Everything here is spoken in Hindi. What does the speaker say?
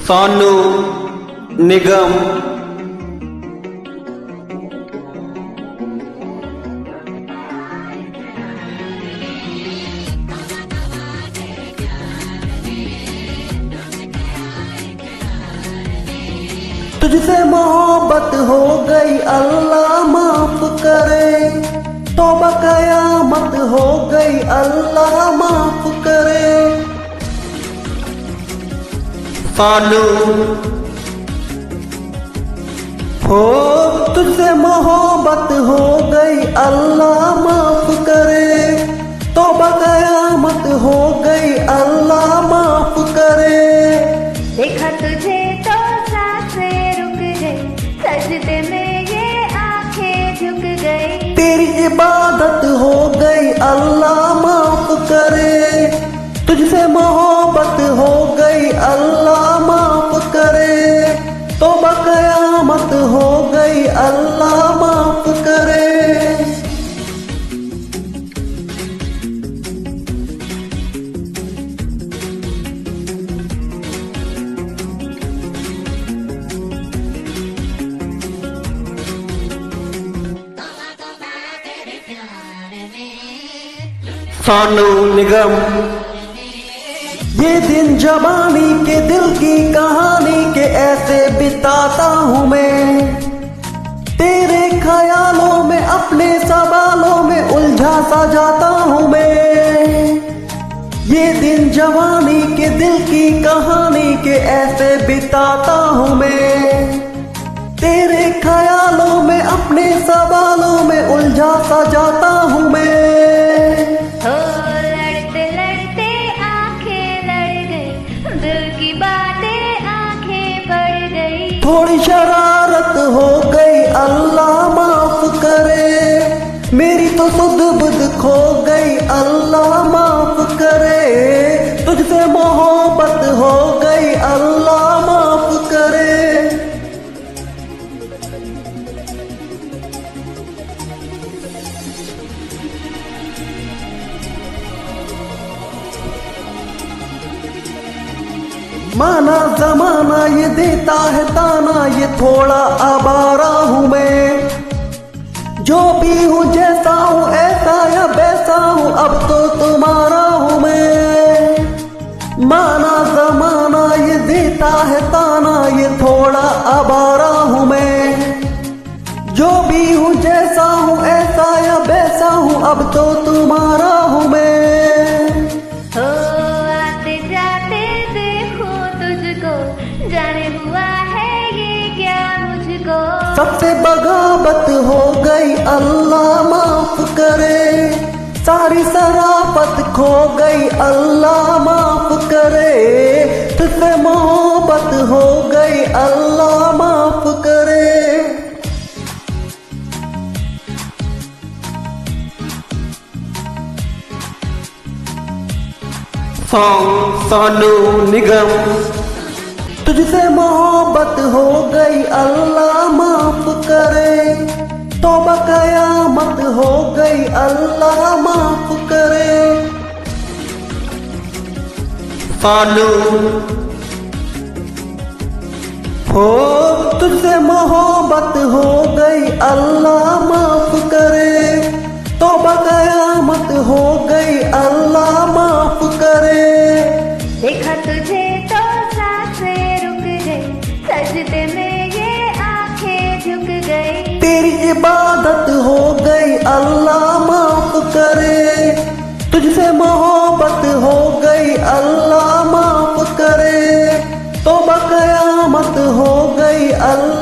सोनू निगम। तुझसे मोहब्बत हो गई अल्लाह माफ करे, तौबा कयामत हो गई अल्लाह माफ करे। सोनू हो तुझसे मोहब्बत हो गई अल्लाह माफ करे, तौबा कयामत हो गई अल्लाह माफ करे। देखा तुझे तो सांसें रुक गई, सजदे में ये आंखें झुक गई। तेरी इबादत हो गई अल्लाह माफ करे, तुझसे मोहब्बत हो गई अल्लाह माफ करे। तौबा कयामत हो गई अल्लाह माफ करे। सोनू निगम। ये दिन जवानी के दिल की कहानी के ऐसे बिताता हूँ मैं, तेरे ख्यालों में अपने सवालों में उलझा सा जाता हूँ मैं। ये दिन जवानी के दिल की कहानी के ऐसे बिताता हूँ मैं, तेरे ख्यालों में अपने सवालों में उलझा सा जाता हूँ मैं। हो लड़ते लड़ते आंखें लड़ गई, दिल की बातें आंखें पड़ गई। थोड़ी शरारत हो गई अल्लाह माफ करे, मेरी तो सुध बुध खो गई अल्लाह माफ करे। तुझसे मोहब्बत हो गई अल्लाह माफ करे। माना जमाना ये देता है ताना, ये थोड़ा आवारा हूँ मैं। जो भी हूँ जैसा हूँ ऐसा या वैसा हूँ, अब तो तुम्हारा हूँ मैं। माना जमाना ये देता है ताना, ये थोड़ा आवारा हूँ मैं। जो भी हूँ जैसा हूँ ऐसा या वैसा हूँ, अब तो तुम्हारा हूँ मैं। हो आते जाते देखो तुझको, जाने हुआ है ये क्या मुझको। सबसे बगावत हो गई अल्लाह माफ करे, सारी शराफत खो गई अल्लाह माफ करे। तुझसे मोहब्बत हो गई अल्लाह माफ करे। सोनू निगम। तुझसे मोहब्बत हो गई अल्लाह माफ करे, तौबा कयामत हो गई अल्लाह माफ करे। सोनू हो तुझसे मोहब्बत हो गई अल्लाह माफ करे, तौबा कयामत हो गई अल्लाह माफ करे। देखा तुझे तो सांसें रुक गई, सजदे में ये आंखें झुक गई। तेरी इबादत हो गई अल्लाह माफ करे, तुझसे मोहब्बत हो गई अल्लाह माफ करे। तौबा कयामत हो गई अल्लाह